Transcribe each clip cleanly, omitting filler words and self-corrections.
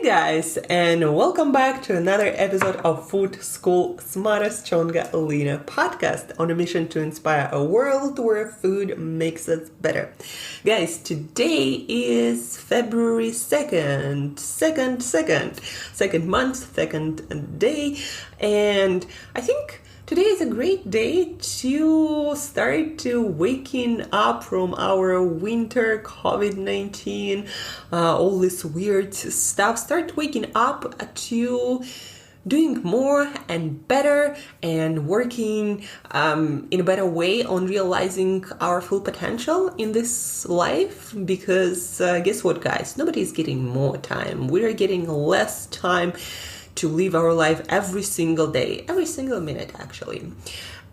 guys, and welcome back to another episode of Food School Smarter, Stronger, Leaner podcast on a mission to inspire a world where food makes us better. Guys, today is February 2nd, second month, second day, and I think today is a great day to start waking up from our winter COVID-19, all this weird stuff. Start waking up to doing more and better and working in a better way on realizing our full potential in this life. Because guess what, guys? Nobody is getting more time. We are getting less time to live our life every single day, every single minute actually.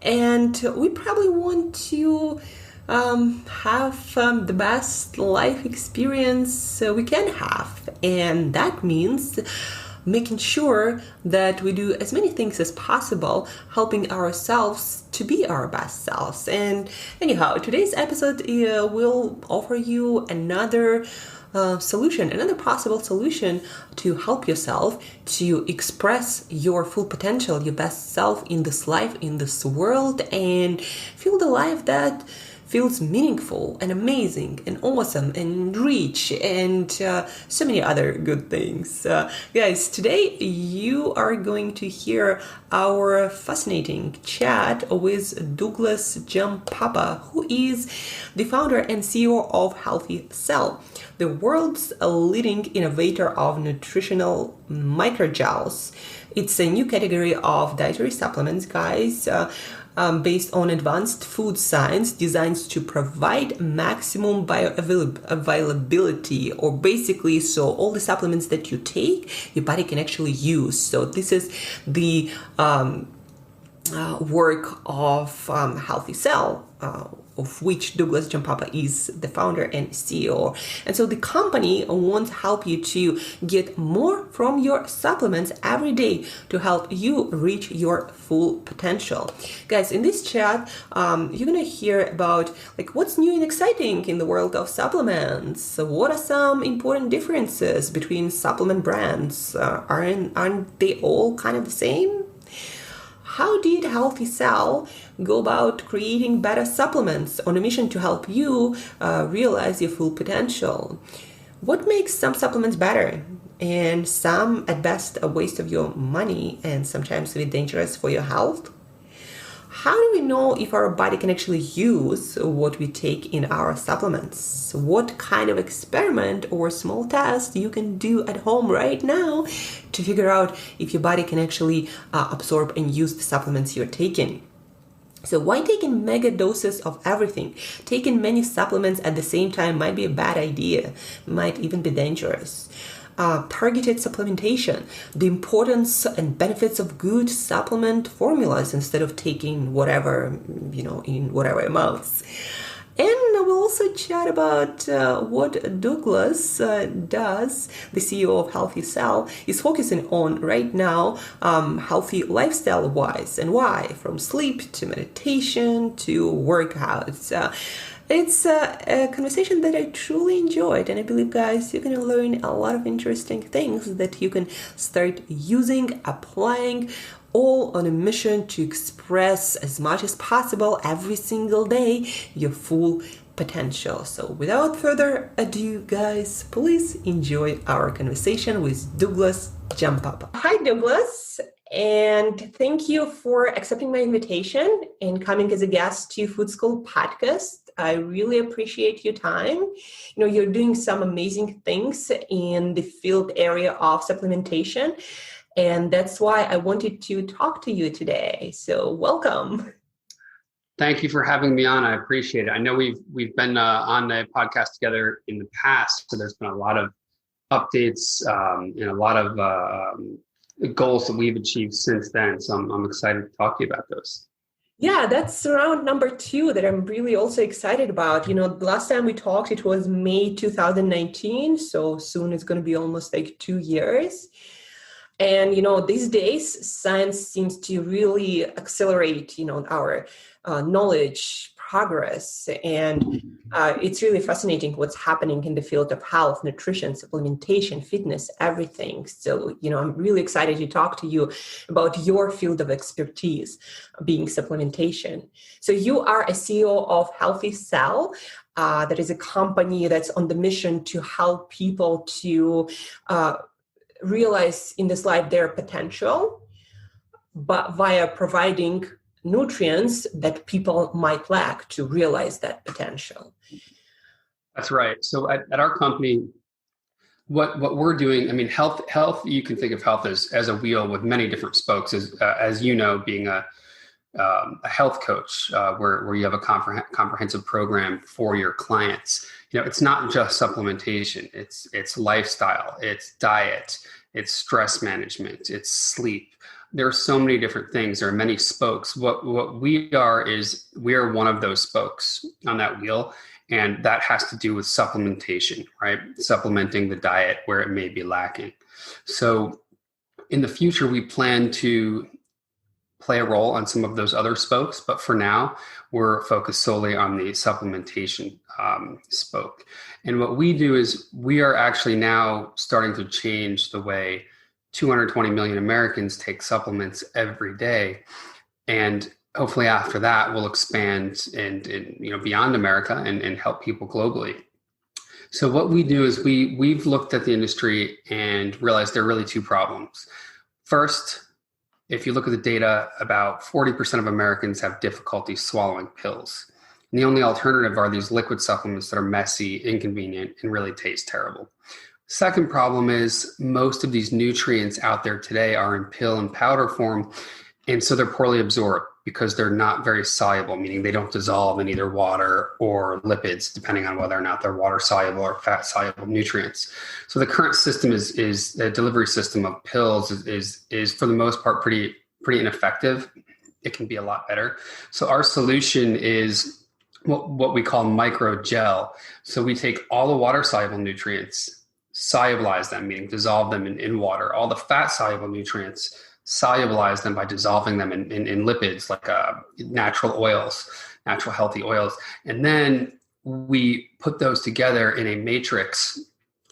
And we probably want to have the best life experience we can have. And that means making sure that we do as many things as possible, helping ourselves to be our best selves. And anyhow, today's episode will offer you another another possible solution to help yourself to express your full potential, your best self in this life, in this world, and feel the life that feels meaningful and amazing and awesome and rich and so many other good things. Guys, today you are going to hear our fascinating chat with Douglas Giampapa, who is the founder and CEO of HealthyCell, the world's leading innovator of nutritional microgels. It's a new category of dietary supplements, guys, based on advanced food science designed to provide maximum bioavailability, or basically so all the supplements that you take, your body can actually use. So this is the work of HealthyCell, of which Douglas Giampapa is the founder and CEO. And so the company wants to help you to get more from your supplements every day to help you reach your full potential. Guys, in this chat, you're gonna hear about what's new and exciting in the world of supplements. What are some important differences between supplement brands? Aren't they all kind of the same? How did HealthyCell go about creating better supplements on a mission to help you realize your full potential? What makes some supplements better and some at best a waste of your money and sometimes really dangerous for your health? How do we know if our body can actually use what we take in our supplements? What kind of experiment or small test you can do at home right now to figure out if your body can actually absorb and use the supplements you're taking? So why taking mega doses of everything? Taking many supplements at the same time might be a bad idea, might even be dangerous. Targeted supplementation, the importance and benefits of good supplement formulas instead of taking whatever, in whatever amounts. And we'll also chat about what Douglas does, the CEO of HealthyCell, is focusing on right now, healthy lifestyle-wise, and why, from sleep to meditation to workouts. It's a conversation that I truly enjoyed, and I believe, guys, you're going to learn a lot of interesting things that you can start using, applying, all on a mission to express as much as possible every single day your full potential. So without further ado, guys, please enjoy our conversation with Douglas Giampapa. Hi, Douglas. And thank you for accepting my invitation and coming as a guest to Food School podcast. I really appreciate your time. You're doing some amazing things in the field area of supplementation, and that's why I wanted to talk to you today. So welcome. Thank you for having me on. I appreciate it. I know we've been on the podcast together in the past, so there's been a lot of updates and a lot of goals that we've achieved since then. So I'm excited to talk to you about those. Yeah, that's round number 2 that I'm really also excited about. The last time we talked, it was May 2019. So soon it's going to be almost 2 years. And, these days, science seems to really accelerate, our knowledge, progress. And it's really fascinating what's happening in the field of health, nutrition, supplementation, fitness, everything. So, I'm really excited to talk to you about your field of expertise, being supplementation. So you are a CEO of HealthyCell. That is a company that's on the mission to help people to realize in this life their potential, but via providing nutrients that people might lack to realize that potential. That's right. So at our company, what we're doing, I mean, health, you can think of health as a wheel with many different spokes, as you know, being a health coach, where you have a comprehensive program for your clients. It's not just supplementation. It's lifestyle, it's diet, it's stress management, it's sleep. There are so many different things. There are many spokes. What we are is we are one of those spokes on that wheel, and that has to do with supplementation, right? Supplementing the diet where it may be lacking. So in the future, we plan to play a role on some of those other spokes, but for now, we're focused solely on the supplementation spoke. And what we do is we are actually now starting to change the way 220 million Americans take supplements every day. And hopefully after that, we'll expand and beyond America and help people globally. So what we do is we've looked at the industry and realized there are really two problems. First, if you look at the data, about 40% of Americans have difficulty swallowing pills. And the only alternative are these liquid supplements that are messy, inconvenient, and really taste terrible. Second problem is most of these nutrients out there today are in pill and powder form, and so they're poorly absorbed because they're not very soluble, meaning they don't dissolve in either water or lipids, depending on whether or not they're water soluble or fat soluble nutrients. So the current system is the delivery system of pills is for the most part pretty ineffective. It can be a lot better. So our solution is what we call MICROGEL. So we take all the water soluble nutrients, solubilize them, meaning dissolve them in water. All the fat soluble nutrients, solubilize them by dissolving them in lipids like natural oils, natural healthy oils. And then we put those together in a matrix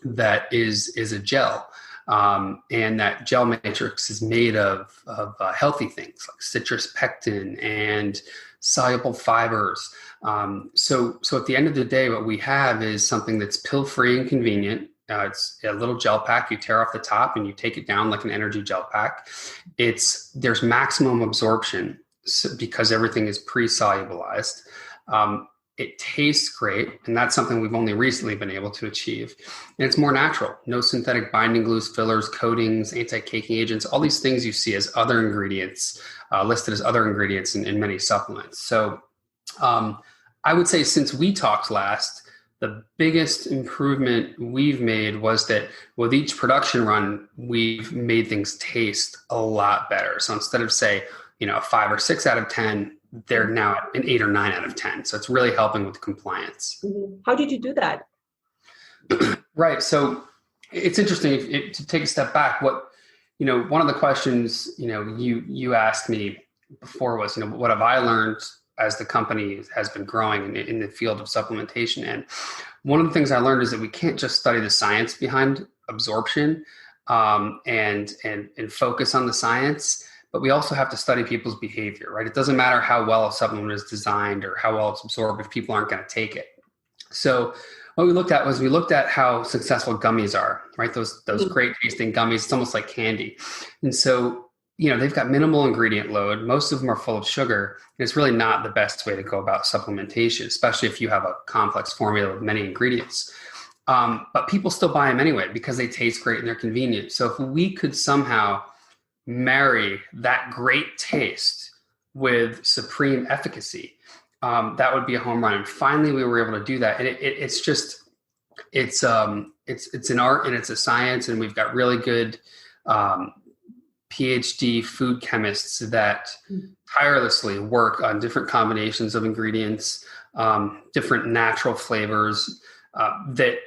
that is a gel. And that gel matrix is made of healthy things like citrus pectin and soluble fibers. So at the end of the day, what we have is something that's pill-free and convenient. It's a little gel pack. You tear off the top and you take it down like an energy gel pack. There's maximum absorption because everything is pre-solubilized. It tastes great, and that's something we've only recently been able to achieve. And it's more natural. No synthetic binding glues, fillers, coatings, anti-caking agents, all these things you see as other ingredients, listed as other ingredients in many supplements. So I would say since we talked last, the biggest improvement we've made was that with each production run, we've made things taste a lot better. So instead of say, a 5 or 6 out of 10, they're now at an 8 or 9 out of 10. So it's really helping with compliance. Mm-hmm. How did you do that? Right. So it's interesting to take a step back. One of the questions, you asked me before was, what have I learned as the company has been growing in the field of supplementation? And one of the things I learned is that we can't just study the science behind absorption and focus on the science, but we also have to study people's behavior, right? It doesn't matter how well a supplement is designed or how well it's absorbed if people aren't going to take it. So what we looked at how successful gummies are, right? Those great tasting gummies, it's almost like candy. And so they've got minimal ingredient load. Most of them are full of sugar. And it's really not the best way to go about supplementation, especially if you have a complex formula with many ingredients. But people still buy them anyway because they taste great and they're convenient. So if we could somehow marry that great taste with supreme efficacy, that would be a home run. And finally, we were able to do that. And it's an art and it's a science, and we've got really good PhD food chemists that tirelessly work on different combinations of ingredients, different natural flavors, that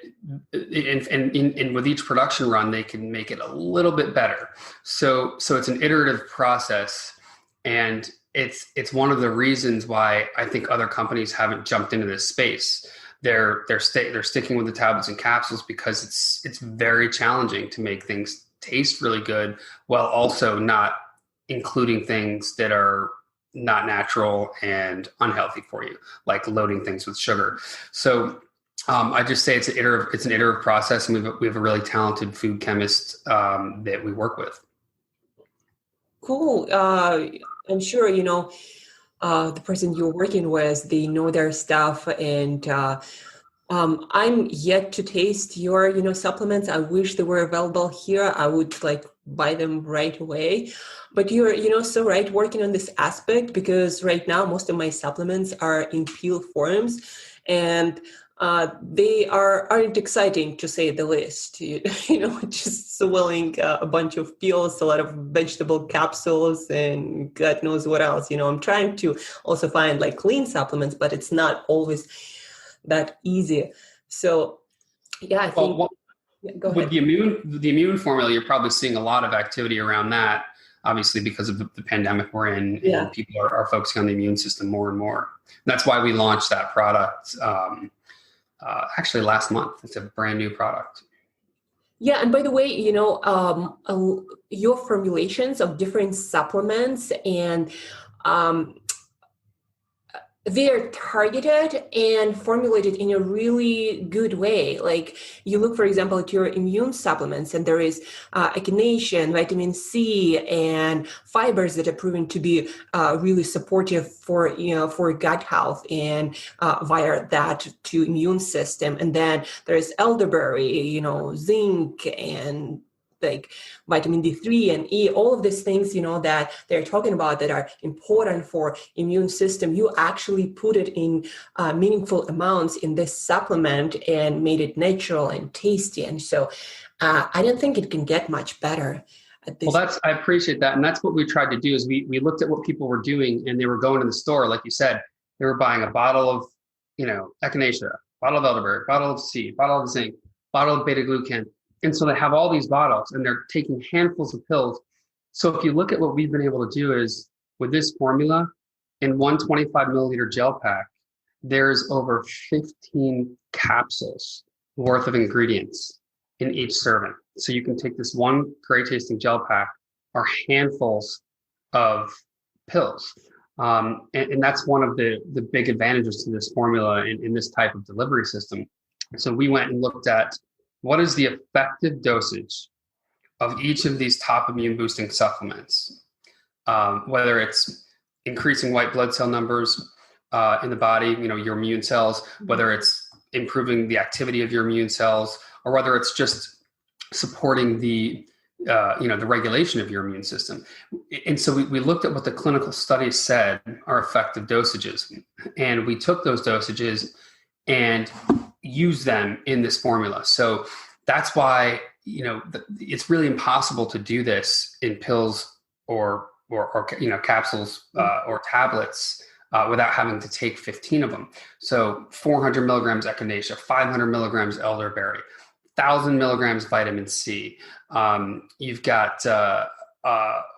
with each production run, they can make it a little bit better. So it's an iterative process. And it's one of the reasons why I think other companies haven't jumped into this space. They're sticking with the tablets and capsules because it's very challenging to make things taste really good while also not including things that are not natural and unhealthy for you, like loading things with sugar. So I just say it's an iterative process, and we have a really talented food chemist that we work with. Cool. I'm sure, the person you're working with, they know their stuff, and I'm yet to taste your, supplements. I wish they were available here. I would buy them right away. But you're, so right, working on this aspect, because right now most of my supplements are in pill forms, and they aren't exciting, to say the least. Just swallowing a bunch of pills, a lot of vegetable capsules, and God knows what else. I'm trying to also find clean supplements, but it's not always that easy. So yeah, I think go ahead. With the immune formula, you're probably seeing a lot of activity around that, obviously because of the pandemic we're in, and people are focusing on the immune system more and more. And that's why we launched that product actually last month. It's a brand new product. Yeah, and by the way, your formulations of different supplements, and they're targeted and formulated in a really good way. Like, you look, for example, at your immune supplements, and there is echinacea, vitamin C, and fibers that are proven to be really supportive for gut health and via that to immune system. And then there's elderberry, zinc, and vitamin D3 and E, all of these things, that they're talking about that are important for immune system. You actually put it in meaningful amounts in this supplement and made it natural and tasty. And so I don't think it can get much better at this. Well, I appreciate that. And that's what we tried to do is we looked at what people were doing, and they were going to the store. Like you said, they were buying a bottle of, echinacea, bottle of elderberry, bottle of C, bottle of zinc, bottle of beta glucan. And so they have all these bottles, and they're taking handfuls of pills. So if you look at what we've been able to do is, with this formula, in one 25 milliliter gel pack, there's over 15 capsules worth of ingredients in each serving. So you can take this one great tasting gel pack or handfuls of pills. And that's one of the big advantages to this formula in this type of delivery system. So we went and looked at what is the effective dosage of each of these top immune boosting supplements, whether it's increasing white blood cell numbers in the body, your immune cells, whether it's improving the activity of your immune cells, or whether it's just supporting the regulation of your immune system. And so we looked at what the clinical studies said are effective dosages, and we took those dosages and use them in this formula. So that's why, it's really impossible to do this in pills or capsules or tablets without having to take 15 of them. So 400 milligrams echinacea, 500 milligrams elderberry, 1,000 milligrams vitamin C. You've got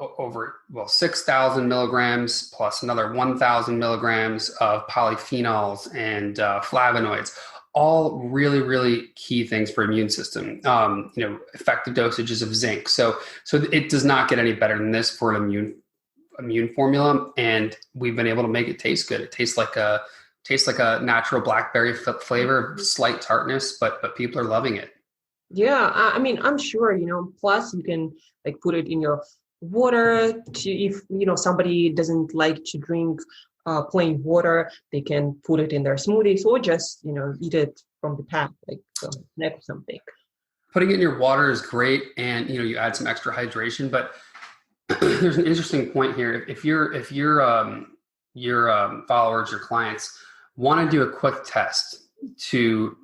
over 6,000 milligrams plus another 1,000 milligrams of polyphenols and flavonoids. All really, really key things for immune system. Effective dosages of zinc. So it does not get any better than this for an immune formula, and we've been able to make it taste good. It tastes like a natural blackberry flavor, slight tartness, but people are loving it. Yeah, I'm sure, plus you can put it in your water if, somebody doesn't like to drink plain water, they can put it in their smoothies, or just, eat it from the pack, like a snack or something. Putting it in your water is great, and, you add some extra hydration, but there's an interesting point here. If your followers, your clients want to do a quick test to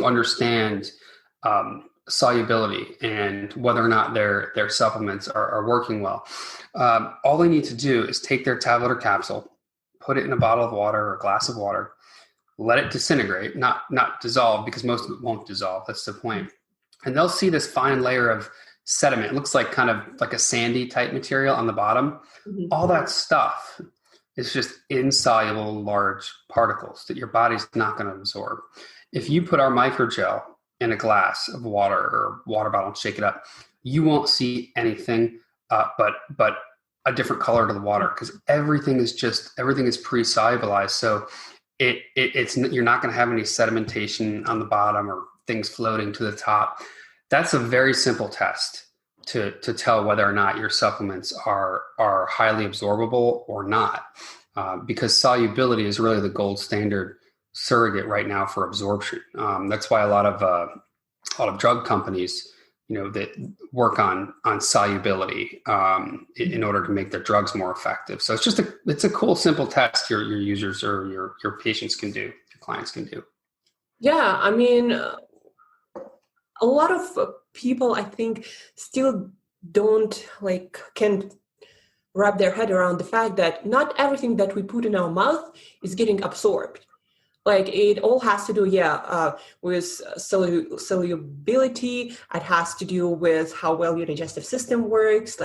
understand solubility and whether or not their supplements are working well, all they need to do is take their tablet or capsule, put it in a bottle of water or a glass of water, let it disintegrate, not dissolve, because most of it won't dissolve. That's the point. And they'll see this fine layer of sediment. It looks like kind of like a sandy type material on the bottom. Mhm. All that stuff is just insoluble large particles that your body's not going to absorb. If you put our microgel in a glass of water or water bottle and shake it up, you won't see anything but a different color to the water, because everything is pre-solubilized. So it's you're not going to have any sedimentation on the bottom or things floating to the top. That's a very simple test to tell whether or not your supplements are highly absorbable or not, because solubility is really the gold standard surrogate right now for absorption. That's why a lot of drug companies, that work on solubility in order to make their drugs more effective. So it's a cool, simple test your users or your patients can do, your clients can do. Yeah, I mean, a lot of people, I think, still don't can't wrap their head around the fact that not everything that we put in our mouth is getting absorbed. It all has to do, with solubility. It has to do with how well your digestive system works,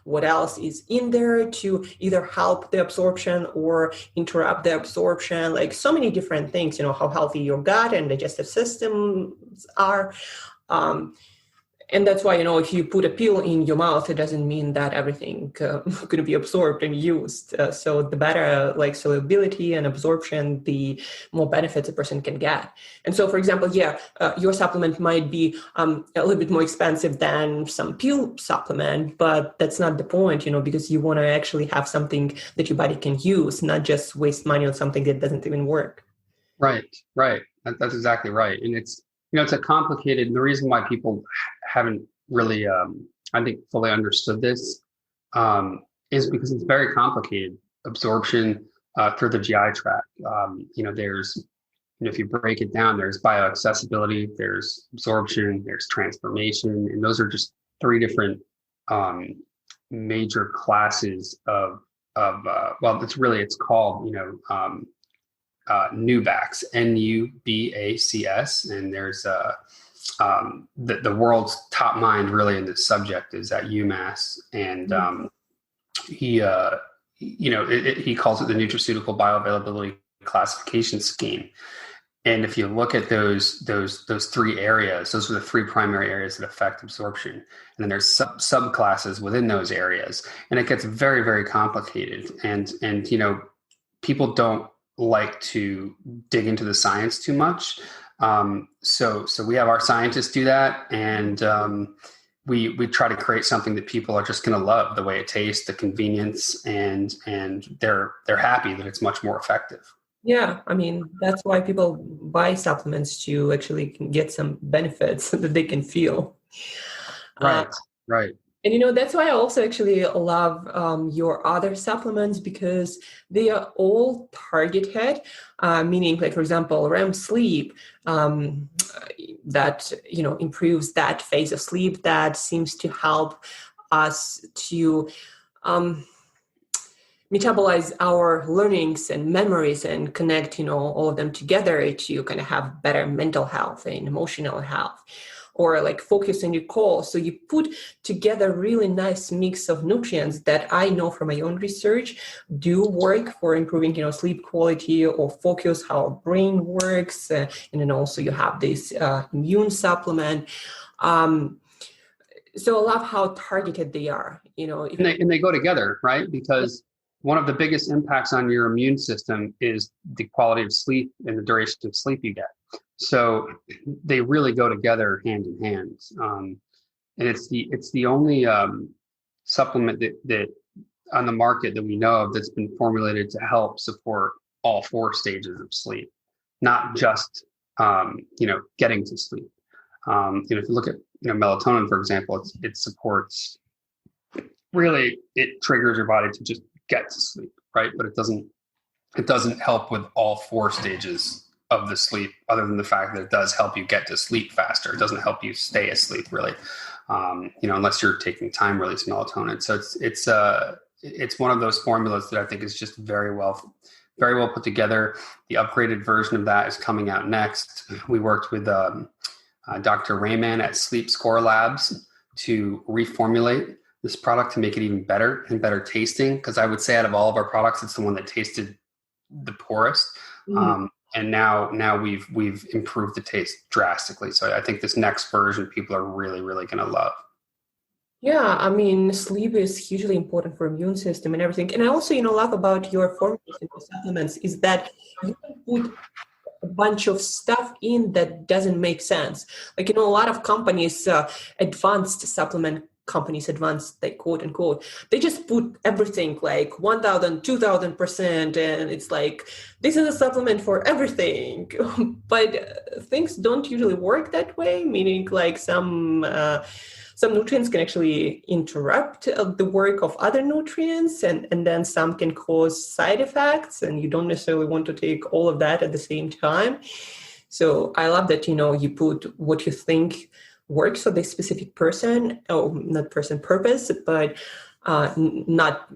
what else is in there to either help the absorption or interrupt the absorption, so many different things, how healthy your gut and digestive systems are. And that's why, if you put a pill in your mouth, it doesn't mean that everything going to be absorbed and used. So the better solubility and absorption, the more benefits a person can get. And so, for example, your supplement might be a little bit more expensive than some pill supplement, but that's not the point, because you want to actually have something that your body can use, not just waste money on something that doesn't even work. Right. That's exactly right. And it's a complicated, the reason why people haven't really, I think, fully understood this is because it's very complicated. Absorption through the GI tract. There's, if you break it down, there's bioaccessibility, there's absorption, there's transformation, and those are just three different major classes of it's called, NUBACs, NUBACS, and there's the world's top mind really in this subject is at UMass, and he calls it the nutraceutical bioavailability classification scheme. And if you look at those three areas, those are the three primary areas that affect absorption, and then there's subclasses within those areas, and it gets very, very complicated. And people don't like to dig into the science too much. So we have our scientists do that, and we try to create something that people are just going to love, the way it tastes, the convenience, and they're happy that it's much more effective. Yeah, I mean, that's why people buy supplements, to actually get some benefits that they can feel. Right. And, that's why I also actually love your other supplements, because they are all targeted, meaning, for example, REM sleep, that, improves that phase of sleep that seems to help us to metabolize our learnings and memories and connect, all of them together to kind of have better mental health and emotional health. Or focus on your core. So you put together really nice mix of nutrients that I know from my own research do work for improving, sleep quality or focus, how our brain works. And then also you have this immune supplement. So I love how targeted they are, And they go together, right? Because one of the biggest impacts on your immune system is the quality of sleep and the duration of sleep you get. So they really go together hand in hand. And it's the only supplement that on the market that we know of that's been formulated to help support all four stages of sleep, not just getting to sleep. If you look at melatonin, for example, it supports, really, it triggers your body to just get to sleep, right? But it doesn't help with all four stages of the sleep, other than the fact that it does help you get to sleep faster. It doesn't help you stay asleep, really, unless you're taking time release melatonin. So it's one of those formulas that I think is just very well put together. The upgraded version of that is coming out next. We worked with Dr. Rayman at Sleep Score Labs to reformulate this product to make it even better and better tasting. Because I would say out of all of our products, it's the one that tasted the poorest. And now we've improved the taste drastically. So I think this next version people are really, really going to love. Yeah, I mean, sleep is hugely important for immune system and everything. And I also, love about your formulation of supplements is that you can put a bunch of stuff in that doesn't make sense. Like, a lot of companies, advanced supplement companies, advanced, like, quote unquote, they just put everything like 1,000, 2,000%. And it's like, this is a supplement for everything. But things don't usually work that way, meaning like some nutrients can actually interrupt the work of other nutrients, and then some can cause side effects, and you don't necessarily want to take all of that at the same time. So I love that, you put what you think works for the specific person, or not person, purpose, but not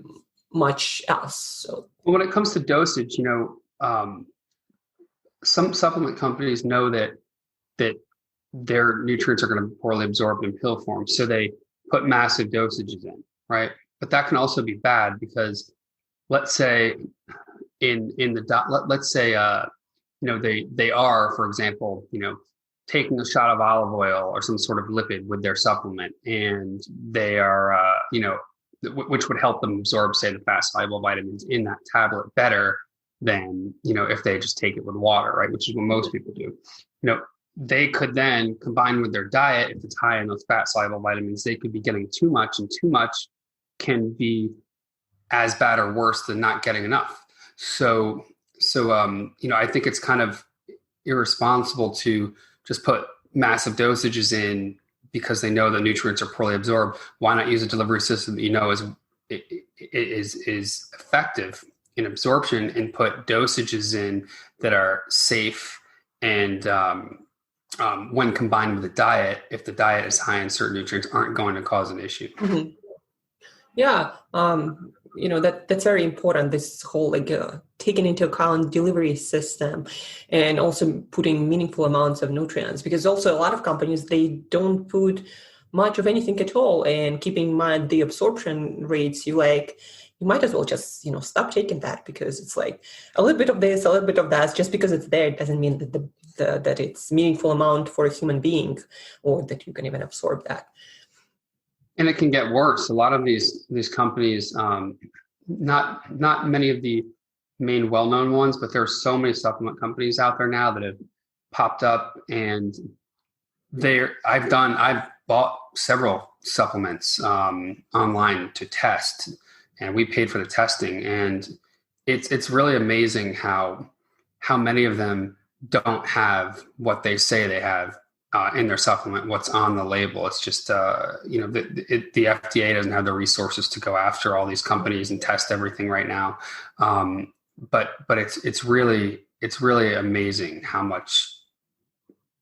much else. So when it comes to dosage, some supplement companies know that their nutrients are going to be poorly absorbed in pill form. So they put massive dosages in, right? But that can also be bad because let's say let's say, they are, for example, taking a shot of olive oil or some sort of lipid with their supplement, and they are, which would help them absorb, say, the fat soluble vitamins in that tablet better than, if they just take it with water, right? Which is what most people do. They could then combine with their diet, if it's high in those fat soluble vitamins, they could be getting too much, and too much can be as bad or worse than not getting enough. So I think it's kind of irresponsible to just put massive dosages in because they know the nutrients are poorly absorbed. Why not use a delivery system that is effective in absorption, and put dosages in that are safe and when combined with a diet, if the diet is high in certain nutrients, aren't going to cause an issue. Mm-hmm. Yeah, that's very important. This whole taking into account delivery system, and also putting meaningful amounts of nutrients, because also a lot of companies, they don't put much of anything at all, and keeping in mind the absorption rates, you might as well just stop taking that, because it's like a little bit of this, a little bit of that. Just because it's there, it doesn't mean that that it's meaningful amount for a human being, or that you can even absorb that. And it can get worse. A lot of these companies, not many of the main well-known ones, but there are so many supplement companies out there now that have popped up, and I've bought several supplements online to test, and we paid for the testing, and it's really amazing how many of them don't have what they say they have in their supplement, what's on the label. It's just, the FDA doesn't have the resources to go after all these companies and test everything right now. But it's really amazing how much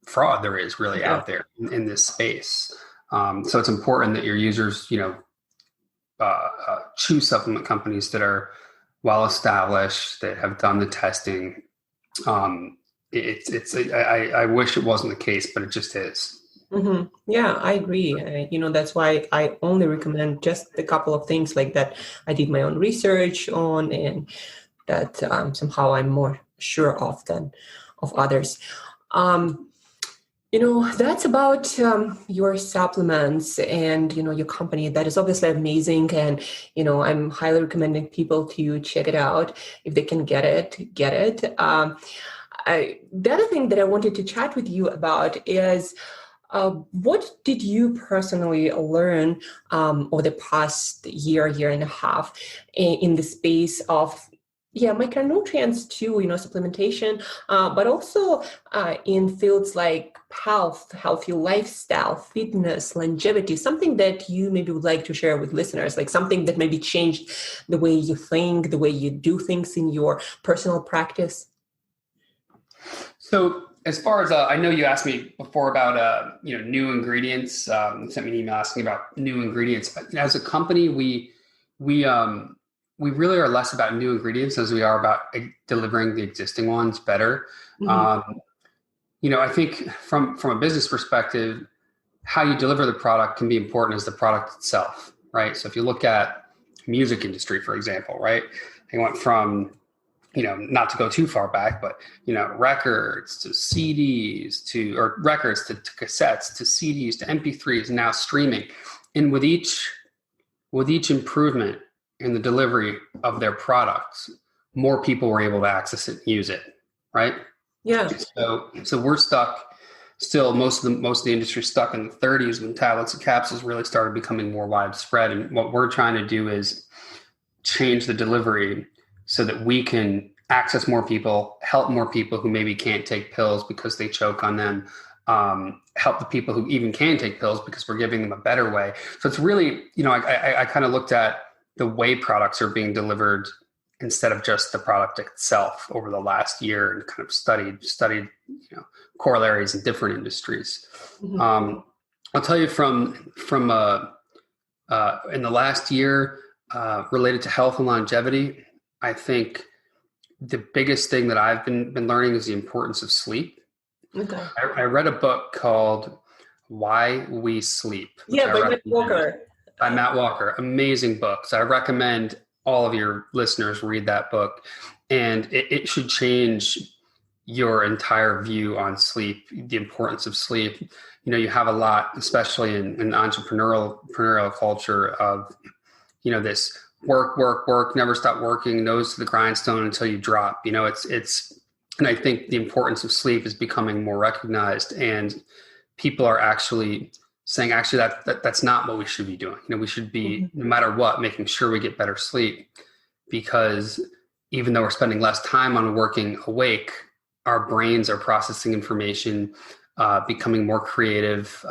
fraud there is really out there in this space. So it's important that your users, choose supplement companies that are well established, that have done the testing. I wish it wasn't the case, but it just is. Mm-hmm. Yeah, I agree. That's why I only recommend just a couple of things like that I did my own research on, and that somehow I'm more sure of than of others. That's about your supplements and, your company. That is obviously amazing. And, I'm highly recommending people to check it out. If they can get it. The other thing that I wanted to chat with you about is what did you personally learn over the past year and a half in the space of micronutrients too, supplementation, but also in fields like health, healthy lifestyle, fitness, longevity, something that you maybe would like to share with listeners, like something that maybe changed the way you think, the way you do things in your personal practice? So as far as, I know you asked me before about, new ingredients, you sent me an email asking about new ingredients. As a company, we really are less about new ingredients as we are about delivering the existing ones better. Mm-hmm. I think from a business perspective, how you deliver the product can be important as the product itself, right? So if you look at music industry, for example, right? They went from, not to go too far back, but, records to CDs or records to cassettes to CDs to MP3s and now streaming. And with each improvement in the delivery of their products, more people were able to access it and use it, right? Yeah. So we're stuck still. Most of the industry stuck in the 30s when tablets and capsules really started becoming more widespread. And what we're trying to do is change the delivery so that we can access more people, help more people who maybe can't take pills because they choke on them, help the people who even can take pills because we're giving them a better way. So it's really, I kind of looked at the way products are being delivered instead of just the product itself over the last year and kind of studied corollaries in different industries. Mm-hmm. I'll tell you from in the last year related to health and longevity, I think the biggest thing that I've been learning is the importance of sleep. Okay. I read a book called Why We Sleep. Yeah, by Matt Walker. By Matt Walker. Amazing book. So I recommend all of your listeners read that book. And it should change your entire view on sleep, the importance of sleep. You have a lot, especially in entrepreneurial culture of, this work, never stop working, nose to the grindstone until you drop. And I think the importance of sleep is becoming more recognized, and people are actually saying, that's not what we should be doing. We should be, no matter what, making sure we get better sleep, because even though we're spending less time on working awake, our brains are processing information, becoming more creative,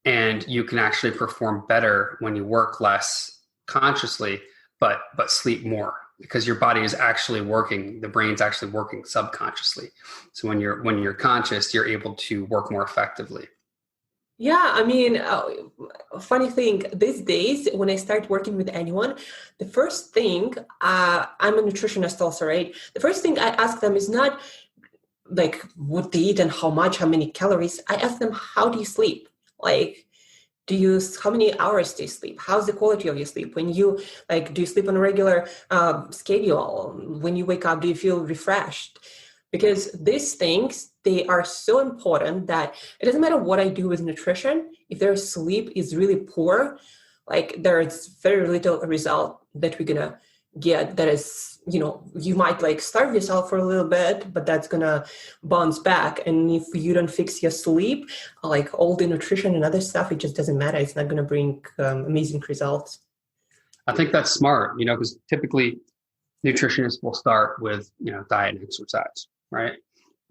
and you can actually perform better when you work less consciously, but sleep more, because your body is actually working, the brain's actually working subconsciously. So when you're conscious, you're able to work more effectively. Yeah, I mean, funny thing, these days, when I start working with anyone, the first thing, I'm a nutritionist also, right? The first thing I ask them is not like what they eat and how many calories. I ask them, how do you sleep? Like, how many hours do you sleep? How's the quality of your sleep? When you do you sleep on a regular schedule? When you wake up, do you feel refreshed? Because these things, they are so important that it doesn't matter what I do with nutrition. If their sleep is really poor, there's very little result that we're gonna get. That is, you might starve yourself for a little bit, but that's gonna bounce back. And if you don't fix your sleep, all the nutrition and other stuff, it just doesn't matter. It's not gonna bring amazing results. I think that's smart, because typically nutritionists will start with, diet and exercise, right?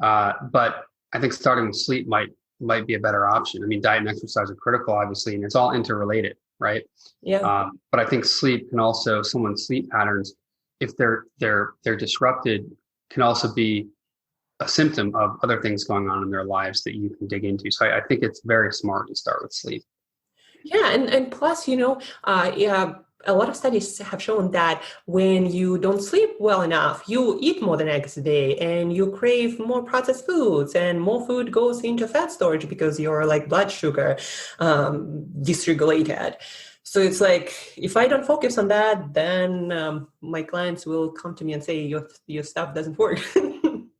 But I think starting with sleep might be a better option. I mean, diet and exercise are critical, obviously, and it's all interrelated, right? Yeah. But I think sleep can also, someone's sleep patterns, if they're disrupted, can also be a symptom of other things going on in their lives that you can dig into. So I think it's very smart to start with sleep. Yeah, and plus, a lot of studies have shown that when you don't sleep well enough, you eat more the next day and you crave more processed foods, and more food goes into fat storage because your blood sugar dysregulated. So it's if I don't focus on that, then my clients will come to me and say, your stuff doesn't work. And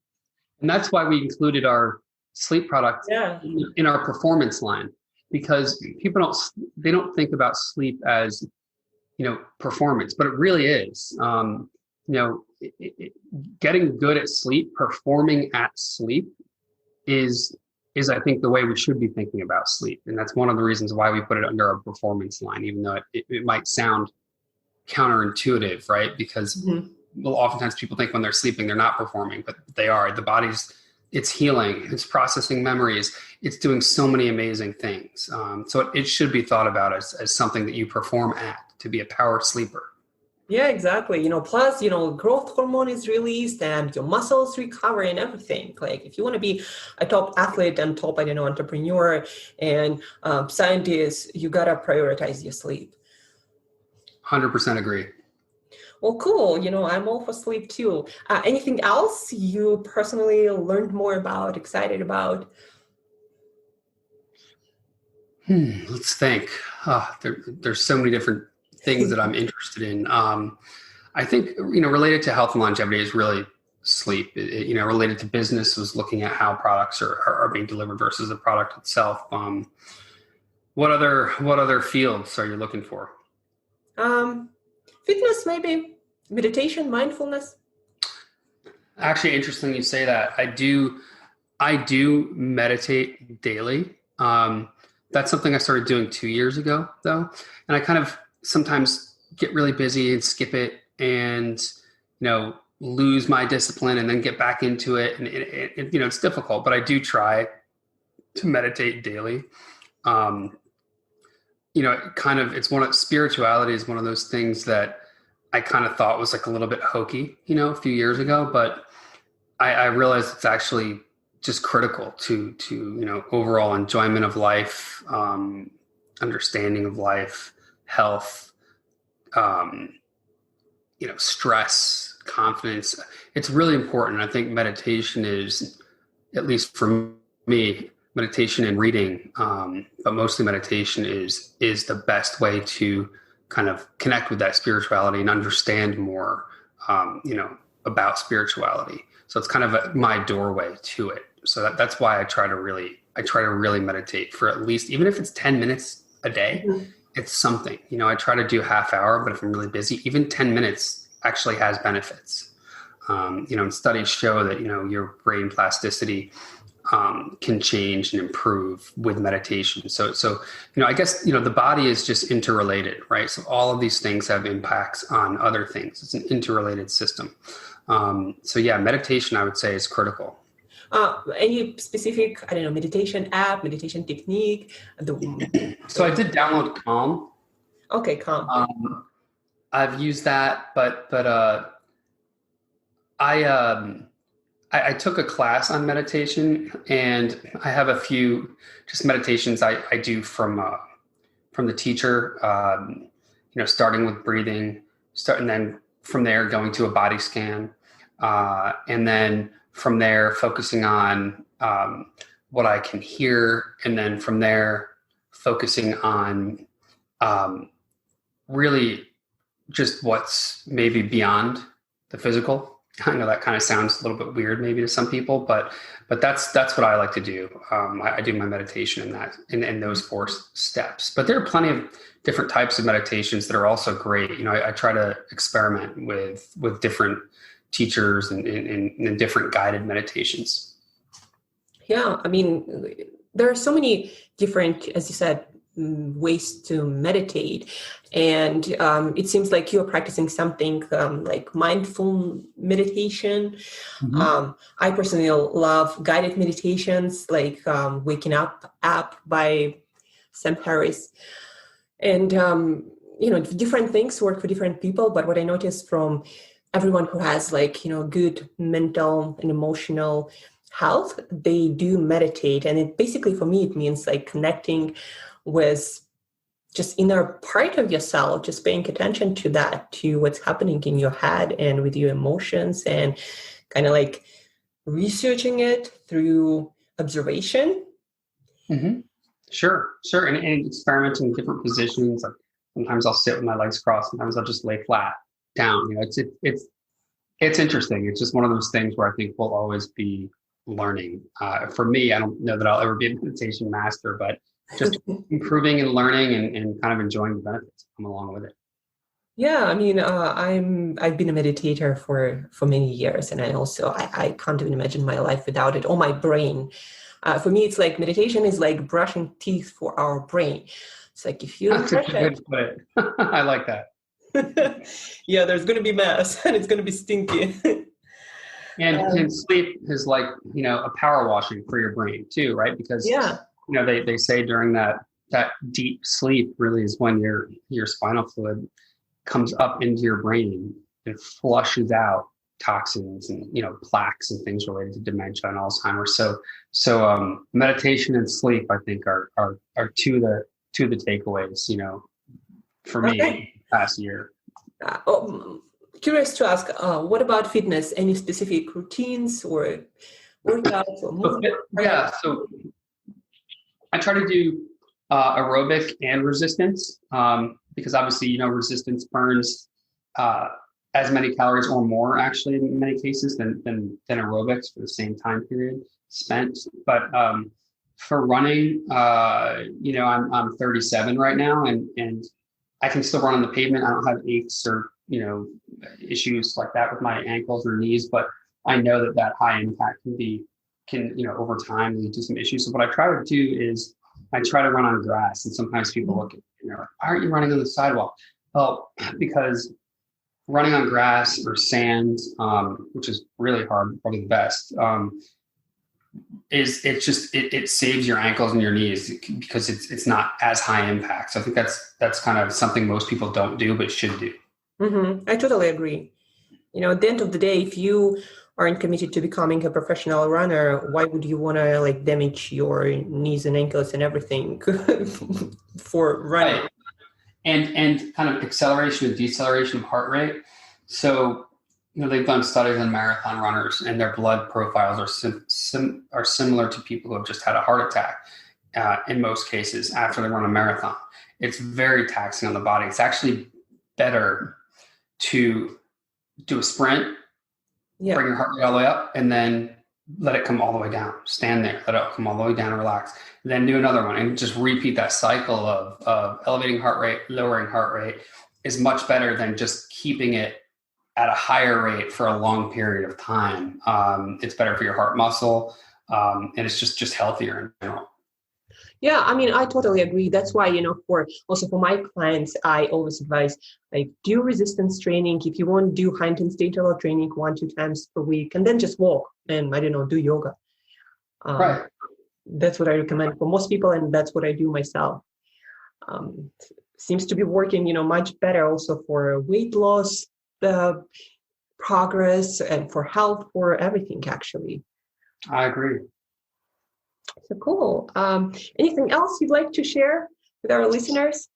that's why we included our sleep product in our performance line, because people don't think about sleep as, performance, but it really is. Getting good at sleep, performing at sleep is I think the way we should be thinking about sleep. And that's one of the reasons why we put it under our performance line, even though it might sound counterintuitive, right? Because oftentimes people think when they're sleeping, they're not performing, but they are. The body's, it's healing, it's processing memories, it's doing so many amazing things. So it should be thought about as something that you perform at, to be a power sleeper. Yeah, exactly. Plus, growth hormone is released and your muscles recover and everything. If you want to be a top athlete and top, entrepreneur and scientist, you got to prioritize your sleep. 100% agree. Well, cool. I'm all for sleep too. Anything else you personally learned more about, excited about? Let's think. There's so many different things that I'm interested in. I think, related to health and longevity is really sleep. Related to business was looking at how products are being delivered versus the product itself. What other fields are you looking for? Fitness, maybe meditation, mindfulness. Actually, interesting you say that. I do meditate daily. That's something I started doing 2 years ago, though, and I kind of sometimes get really busy and skip it, and lose my discipline, and then get back into it, and it's difficult. But I do try to meditate daily. Spirituality is one of those things that I kind of thought was like a little bit hokey, a few years ago, but I realized it's actually just critical to overall enjoyment of life, understanding of life, health, stress, confidence. It's really important. I think meditation is, at least for me, meditation and reading, but mostly meditation is the best way to kind of connect with that spirituality and understand more, about spirituality. So it's kind of my doorway to it. So that's why I try to really meditate for at least, even if it's 10 minutes a day, it's something. I try to do half hour, but if I'm really busy, even 10 minutes actually has benefits. And studies show that, your brain plasticity can change and improve with meditation. So I guess, the body is just interrelated, right? So all of these things have impacts on other things. It's an interrelated system. Meditation, I would say, is critical. Any specific, meditation app, meditation technique? So I did download Calm. Okay, Calm. I've used that, but I took a class on meditation, and I have a few just meditations I do from the teacher. Starting with breathing, and then from there going to a body scan, and then from there focusing on what I can hear, and then from there focusing on really just what's maybe beyond the physical. I know that kind of sounds a little bit weird maybe to some people, but that's what I like to do. I do my meditation in those 4 steps. But there are plenty of different types of meditations that are also great. I try to experiment with different teachers and different guided meditations. Yeah, there are so many different, as you said, ways to meditate, and it seems like you're practicing something like mindful meditation. I personally love guided meditations, like Waking Up app by Sam Harris, and different things work for different people. But what I noticed from everyone who has good mental and emotional health, they do meditate, and it basically, for me, it means like connecting with just inner part of yourself, just paying attention to that, to what's happening in your head and with your emotions, and kind of like researching it through observation. Mm-hmm. Sure. And experimenting with different positions. Like sometimes I'll sit with my legs crossed. Sometimes I'll just lay flat down. It's interesting. It's just one of those things where I think we'll always be learning. For me, I don't know that I'll ever be a meditation master, but just improving and learning and kind of enjoying the benefits come along with it. Yeah, I've been a meditator for many years, and I can't even imagine my life without it, or my brain. For me, it's like meditation is like brushing teeth for our brain. It's like if you That's brush a good way. I like that. Yeah, there's going to be mess, and it's going to be stinky. And sleep is like a power washing for your brain too, right? Because they say during that deep sleep really is when your spinal fluid comes up into your brain and flushes out toxins and plaques and things related to dementia and Alzheimer's. So meditation and sleep, I think, are two of the takeaways for me past year. Curious to ask, what about fitness? Any specific routines or workouts or movement? So I try to do aerobic and resistance, because obviously, resistance burns as many calories or more, actually, in many cases, than aerobics for the same time period spent. But for running, I'm 37 right now, and I can still run on the pavement. I don't have aches or issues like that with my ankles or knees, but I know that high impact can over time lead to some issues. So what I try to do is I try to run on grass, and sometimes people look at me, like, why aren't you running on the sidewalk? Well, because running on grass or sand, which is really hard, probably the best, it saves your ankles and your knees because it's not as high impact. So I think that's kind of something most people don't do but should do. I totally agree. At the end of the day, if you aren't committed to becoming a professional runner, why would you want to damage your knees and ankles and everything for running? Right. And kind of acceleration and deceleration of heart rate. So, they've done studies on marathon runners, and their blood profiles are similar to people who have just had a heart attack in most cases after they run a marathon. It's very taxing on the body. It's actually better to do a sprint, bring your heart rate all the way up, and then let it come all the way down. Stand there, let it come all the way down and relax. Then do another one and just repeat that cycle of elevating heart rate, lowering heart rate is much better than just keeping it at a higher rate for a long period of time. It's better for your heart muscle, and it's just healthier in general. Yeah, I totally agree. That's why, for my clients, I always advise, do resistance training. If you want, do high intensity interval training 1-2 times per week, and then just walk and, do yoga. Right. That's what I recommend for most people, and that's what I do myself. Seems to be working, much better also for weight loss, progress, and for health, for everything, actually. I agree. So cool. Anything else you'd like to share with our listeners?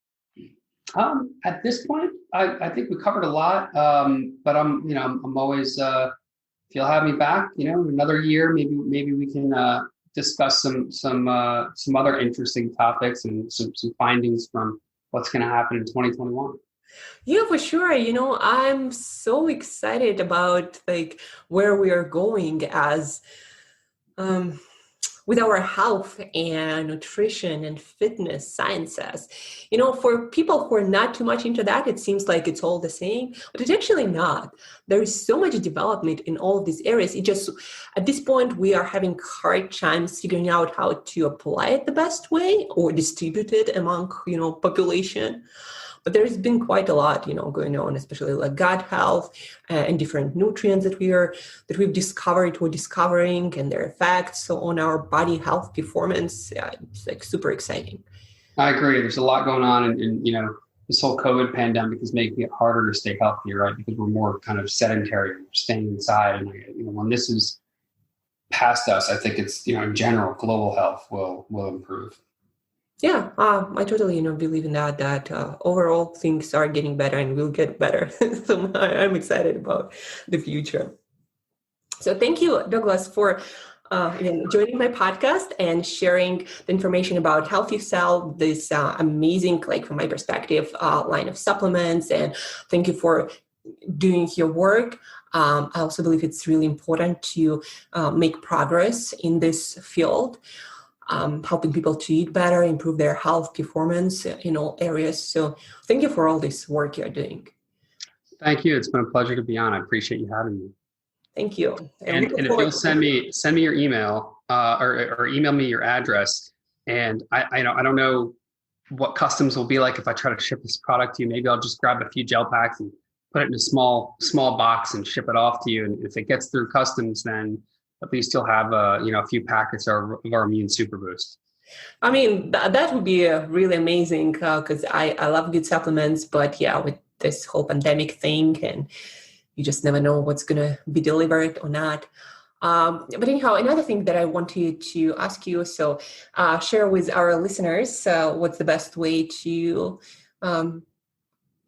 At this point, I think we covered a lot. But I'm always, if you'll have me back, another year, maybe we can discuss some other interesting topics and some findings from what's going to happen in 2021. Yeah, for sure. I'm so excited about where we are going as with our health and nutrition and fitness sciences. For people who are not too much into that, it seems like it's all the same, but it's actually not. There is so much development in all of these areas. It just, at this point, we are having hard times figuring out how to apply it the best way or distribute it among, population. But there's been quite a lot, going on, especially gut health and different nutrients that we've discovered or discovering and their effects on our body health performance. It's super exciting. I agree. There's a lot going on, and this whole COVID pandemic is making it harder to stay healthy, right? Because we're more kind of sedentary, staying inside, and when this is past us, I think it's in general, global health will improve. Yeah, I totally, believe in that overall things are getting better and will get better. So I'm excited about the future. So thank you, Douglas, for joining my podcast and sharing the information about HealthyCell, this amazing, from my perspective, line of supplements. And thank you for doing your work. I also believe it's really important to make progress in this field. Helping people to eat better, improve their health performance in all areas. So thank you for all this work you're doing. Thank you. It's been a pleasure to be on. I appreciate you having me. Thank you. And if you'll send me your email or email me your address, and I don't know what customs will be like if I try to ship this product to you. Maybe I'll just grab a few gel packs and put it in a small box and ship it off to you. And if it gets through customs, then at least you'll have a few packets of our Immune Super Boost. That would be really amazing because I love good supplements, but yeah, with this whole pandemic thing, and you just never know what's going to be delivered or not. But anyhow, another thing that I wanted to ask you, so share with our listeners what's the best way to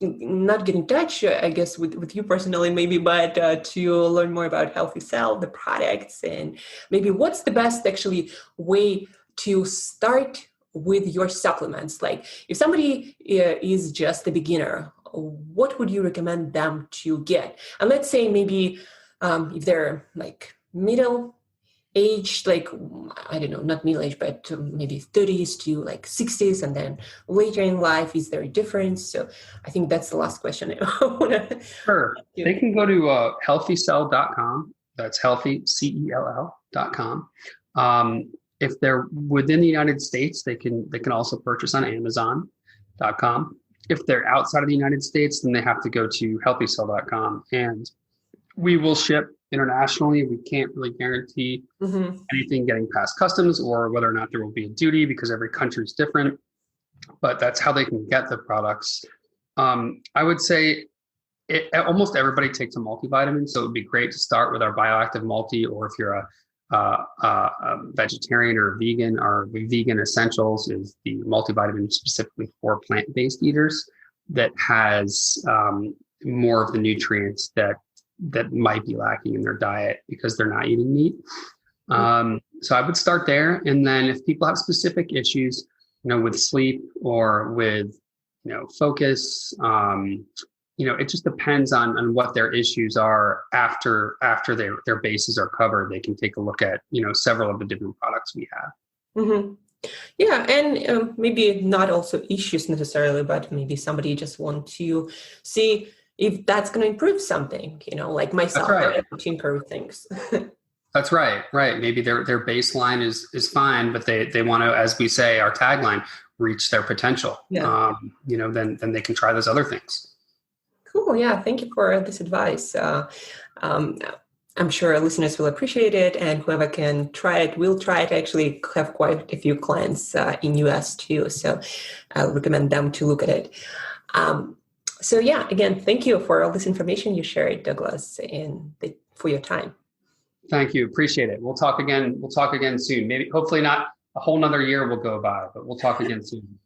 not get in touch, I guess, with you personally, maybe, but to learn more about HealthyCell, the products, and maybe what's the best actually way to start with your supplements? Like if somebody is just a beginner, what would you recommend them to get? And let's say maybe if they're like middle age, like, I don't know, not middle age, but maybe 30s to like 60s, and then later in life, is there a difference? So I think that's the last question I want to. Sure. They can go to healthycell.com. That's healthy, CELL.com. If they're within the United States, they can also purchase on Amazon.com. If they're outside of the United States, then they have to go to healthycell.com, and we will ship internationally. We can't really guarantee anything getting past customs or whether or not there will be a duty, because every country is different, but that's how they can get the products. I would say almost everybody takes a multivitamin, so it would be great to start with our bioactive multi, or if you're a vegetarian or a vegan, our vegan essentials is the multivitamin specifically for plant-based eaters that has more of the nutrients that might be lacking in their diet because they're not eating meat. So I would start there. And then if people have specific issues, with sleep or with, focus, it just depends on what their issues are. After their bases are covered, they can take a look at, several of the different products we have. Mm-hmm. Yeah. And maybe not also issues necessarily, but maybe somebody just want to see if that's going to improve something, like myself, right, to improve things. That's right. Right. Maybe their baseline is fine, but they want to, as we say, our tagline, reach their potential. Yeah. Then they can try those other things. Cool. Yeah. Thank you for this advice. I'm sure listeners will appreciate it, and whoever can try it will try it. I actually have quite a few clients in US too, so I'll recommend them to look at it. So yeah, again, thank you for all this information you shared, Douglas, and for your time. Thank you. Appreciate it. We'll talk again soon. Maybe, hopefully not a whole nother year will go by, but we'll talk again soon.